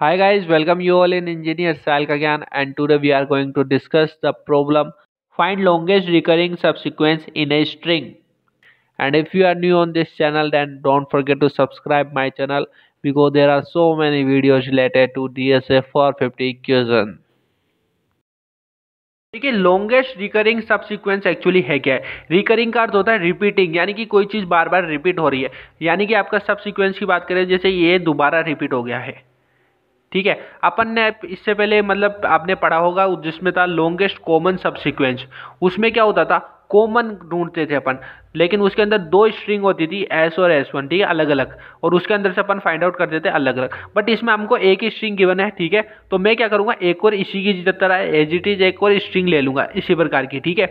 Hi guys, welcome you all in Engineer Sal Kagyan, and today we are going to discuss the problem find longest recurring subsequence in a string. And if you are new on this channel, then don't forget to subscribe my channel because there are so many videos related to DSA 450 equation. देखिए longest recurring subsequence actually है क्या है। Recurring का अर्थ होता है repeating, यानी कि कोई चीज़ बार बार रिपीट हो रही है। यानी कि आपका सबसीक्वेंस की बात करें, जैसे ये दोबारा रिपीट हो गया है, ठीक है। अपन ने इससे पहले मतलब आपने पढ़ा होगा जिसमें था लॉन्गेस्ट कॉमन सबसीक्वेंस। उसमें क्या होता था, कॉमन ढूंढते थे अपन, लेकिन उसके अंदर दो स्ट्रिंग होती थी एस और एस वन, ठीक है, अलग अलग, और उसके अंदर से अपन फाइंड आउट कर देते अलग अलग। बट इसमें हमको एक ही स्ट्रिंग गिवन है, ठीक है। तो मैं क्या करूंगा, एक और इसी की तरह एज इट इज एक और स्ट्रिंग ले लूंगा इसी प्रकार की, ठीक है।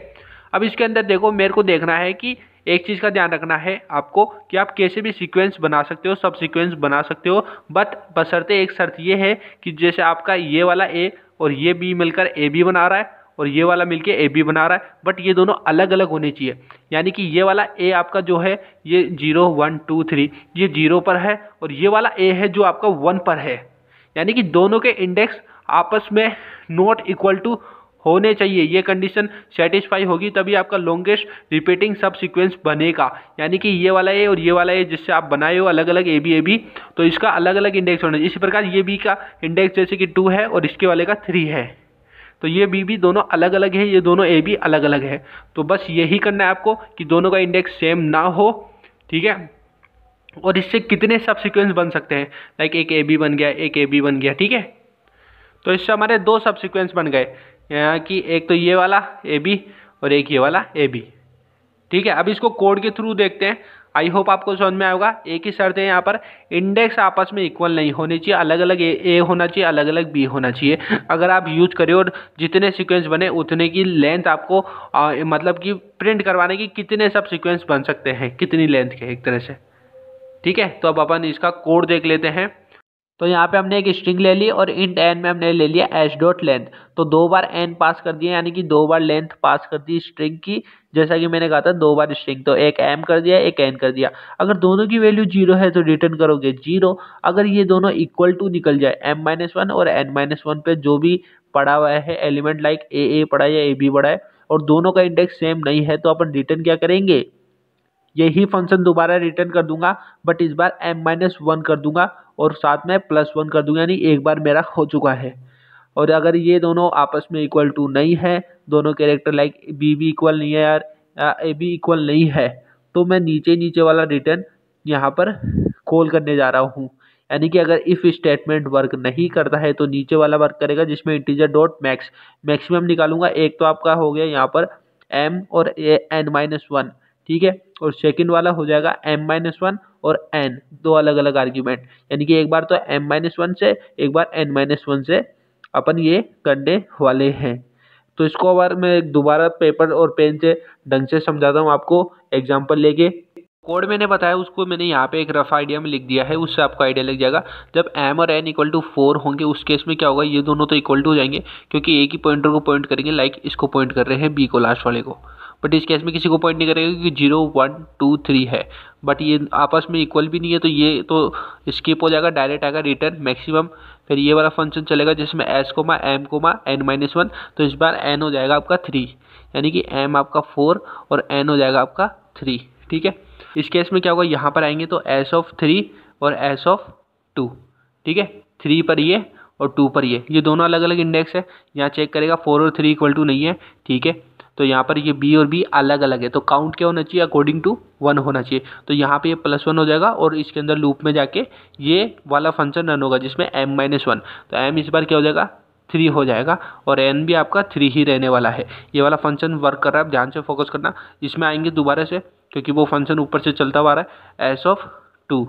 अब इसके अंदर देखो, मेरे को देखना है कि एक चीज़ का ध्यान रखना है आपको कि आप कैसे भी सीक्वेंस बना सकते हो, सब सीक्वेंस बना सकते हो, बट बशर्ते एक शर्त ये है कि जैसे आपका ये वाला ए और ये बी मिलकर ए बी बना रहा है और ये वाला मिलके ए बी बना रहा है, बट ये दोनों अलग अलग होने चाहिए। यानी कि ये वाला ए आपका जो है ये 0 1 2 3 ये 0 पर है, और ये वाला ए है जो आपका 1 पर है। यानी कि दोनों के इंडेक्स आपस में नॉट इक्वल टू होने चाहिए। ये कंडीशन सेटिस्फाई होगी तभी आपका लॉन्गेस्ट रिपीटिंग सब सीक्वेंस बनेगा। यानी कि ये वाला ए और ये वाला ए जिससे आप बनाए हो अलग अलग ए बी, तो इसका अलग अलग इंडेक्स होना चाहिए। इसी प्रकार ये बी का इंडेक्स जैसे कि 2 है और इसके वाले का 3 है, तो ये बी भी दोनों अलग अलग है, ये दोनों ए बी अलग अलग है। तो बस यही करना है आपको कि दोनों का इंडेक्स सेम ना हो, ठीक है। और इससे कितने सब सीक्वेंस बन सकते हैं, लाइक एक ए बी बन गया, एक ए बी बन गया, ठीक है। तो इससे हमारे दो सब सीक्वेंस बन गए, यहाँ की एक तो ये वाला ए बी और एक ये वाला ए बी, ठीक है। अब इसको कोड के थ्रू देखते हैं, आई होप आपको समझ में आएगा। एक ही शर्त है यहाँ पर, इंडेक्स आपस में इक्वल नहीं होने चाहिए, अलग अलग ए होना चाहिए, अलग अलग बी होना चाहिए। अगर आप यूज करें और जितने सीक्वेंस बने उतने की लेंथ आपको मतलब कि प्रिंट करवाने की कितने सब सीक्वेंस बन सकते हैं, कितनी लेंथ के, एक तरह से, ठीक है। तो अब अपन इसका कोड देख लेते हैं। तो यहाँ पे हमने एक स्ट्रिंग ले ली और इंट एन में हमने ले लिया एच डॉट लेंथ। तो 2 बार एन पास कर दिया, यानी कि 2 बार लेंथ पास कर दी स्ट्रिंग की। जैसा कि मैंने कहा था 2 बार स्ट्रिंग, तो एक एम कर दिया, एक एन कर दिया। अगर दोनों की वैल्यू 0 है तो रिटर्न करोगे 0। अगर ये दोनों इक्वल टू निकल जाए, m-1 और n-1 पे जो भी पड़ा हुआ है एलिमेंट, लाइक ए पड़ा है या ए बी पड़ा है, और दोनों का इंडेक्स सेम नहीं है, तो अपन रिटर्न क्या करेंगे, यही फंक्शन दोबारा रिटर्न कर दूंगा, बट इस बार m-1 कर दूंगा और साथ में +1 कर दूंगा, यानी एक बार मेरा हो चुका है। और अगर ये दोनों आपस में इक्वल टू नहीं है, दोनों कैरेक्टर लाइक बी भी इक्वल नहीं है यार, ए भी इक्वल नहीं है, तो मैं नीचे वाला रिटर्न यहाँ पर कॉल करने जा रहा हूँ। यानी कि अगर इफ स्टेटमेंट वर्क नहीं करता है तो नीचे वाला वर्क करेगा, जिसमें इंटीजर डॉट मैक्सिमम निकालूंगा। एक तो आपका हो गया यहाँ पर m और n-1, ठीक है, और सेकंड वाला हो जाएगा m-1 और n, दो अलग अलग आर्ग्यूमेंट। यानी कि एक बार तो m-1 से, एक बार n-1 से अपन ये करने वाले हैं। तो इसको अगर मैं दोबारा पेपर और पेन से ढंग से समझाता हूँ आपको एग्जांपल लेके। कोड मैंने बताया उसको मैंने यहाँ पे एक रफ आइडिया में लिख दिया है, उससे आपको आइडिया लग जाएगा। जब m और n इक्वल टू 4 होंगे उस केस में क्या होगा, ये दोनों तो इक्वल टू हो जाएंगे क्योंकि एक ही पॉइंटर को पॉइंट करेंगे, लाइक इसको पॉइंट कर रहे हैं बी को, लास्ट वाले को। बट इस केस में किसी को पॉइंट नहीं करेगा क्योंकि 0 1 2 3 है, बट ये आपस में इक्वल भी नहीं है, तो ये तो स्किप हो जाएगा, डायरेक्ट आएगा रिटर्न मैक्सिमम। फिर ये वाला फंक्शन चलेगा जिसमें s coma m coma n-1, तो इस बार n हो जाएगा आपका 3, यानी कि m आपका 4 और n हो जाएगा आपका 3, ठीक है। इस केस में क्या होगा, यहाँ पर आएंगे तो s(3) और s(2), ठीक है। 3 पर ये और 2 पर ये दोनों अलग अलग इंडेक्स है। यहाँ चेक करेगा 4 और 3 इक्वल टू नहीं है, ठीक है। तो यहाँ पर ये b और b अलग अलग है, तो काउंट क्या होना चाहिए, अकॉर्डिंग टू 1 होना चाहिए। तो यहाँ पे ये +1 हो जाएगा और इसके अंदर लूप में जाके ये वाला फंक्शन रन होगा जिसमें m-1, तो m इस बार क्या हो जाएगा 3 हो जाएगा, और n भी आपका 3 ही रहने वाला है। ये वाला फंक्शन वर्क कर रहा है, आप ध्यान से फोकस करना। इसमें आएंगे दोबारा से क्योंकि वो फंक्शन ऊपर से चलता हुआ रहा है, s(2)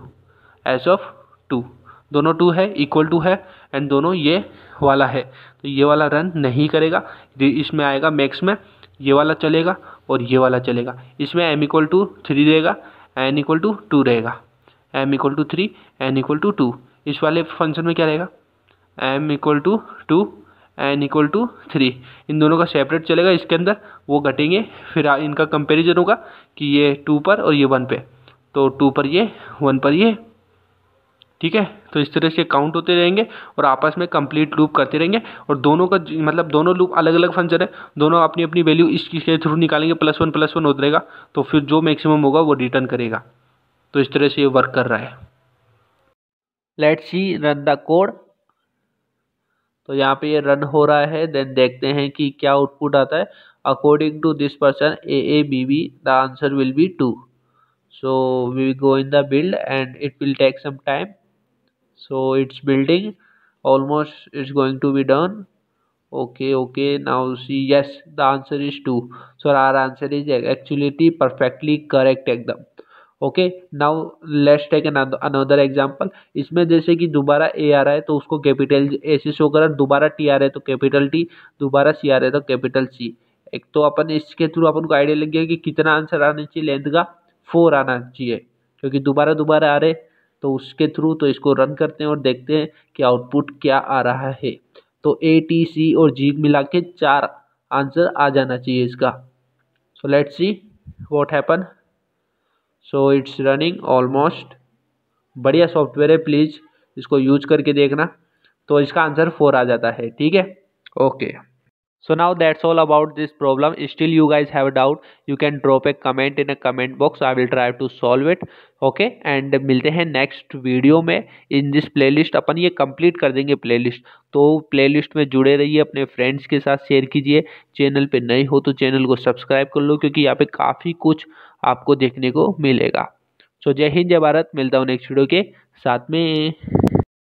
दोनों 2 है, इक्वल टू है, एंड दोनों ये वाला है, तो ये वाला रन नहीं करेगा। इसमें आएगा मैक्स में, ये वाला चलेगा और ये वाला चलेगा। इसमें m=3 रहेगा, n=2 रहेगा, m=3 n=2। इस वाले फंक्शन में क्या रहेगा, m=2 n=3, इन दोनों का सेपरेट चलेगा। इसके अंदर वो घटेंगे, फिर इनका कंपैरिजन होगा कि ये 2 पर और ये 1 पे, तो 2 पर ये 1 पर ये, ठीक है। तो इस तरह से काउंट होते रहेंगे और आपस में कंप्लीट लूप करते रहेंगे, और दोनों का मतलब दोनों लूप अलग अलग फंक्शन है, दोनों अपनी अपनी वैल्यू इसके थ्रू निकालेंगे, +1 होता रहेगा, तो फिर जो मैक्सिमम होगा वो रिटर्न करेगा। तो इस तरह से ये वर्क कर रहा है। Let's see run the code. तो यहाँ पे ये रन हो रहा है, देन देखते हैं कि क्या आउटपुट आता है। According to this person AABB the answer will be 2। so we will go in the build and it will take some time, so it's building, almost it's going to be done. Okay, now see, yes, the answer is 2, so our answer is actually perfectly correct एकदम। Okay, now let's take another example. इसमें जैसे कि दोबारा ए आ रहा है तो उसको capital A से शो करा, दोबारा टी आ रहा है तो कैपिटल टी, दोबारा सी आ रहा है तो कैपिटल सी। एक तो अपन इसके थ्रू अपन को आइडिया लग गया कि कितना आंसर आना चाहिए, लेंथ का 4 आना चाहिए, क्योंकि दोबारा दोबारा आ रहे, तो उसके थ्रू तो इसको रन करते हैं और देखते हैं कि आउटपुट क्या आ रहा है। तो ए टी सी और जी मिला के 4 आंसर आ जाना चाहिए इसका। So let's see what happen. So it's running almost. बढ़िया सॉफ्टवेयर है, प्लीज़ इसको यूज करके देखना, तो इसका आंसर 4 आ जाता है। ठीक है, okay. So now that's all about this problem. Still you guys have a doubt, you can drop a comment in a comment box, I will try to solve it. Okay, and मिलते हैं next video में। In this playlist अपन ये complete कर देंगे playlist, तो playlist में जुड़े रहिए, अपने फ्रेंड्स के साथ शेयर कीजिए। चैनल पे नए हो तो चैनल को सब्सक्राइब कर लो, क्योंकि यहाँ पे काफ़ी कुछ आपको देखने को मिलेगा। सो जय हिंद, जय भारत। मिलता हूँ नेक्स्ट वीडियो के साथ में।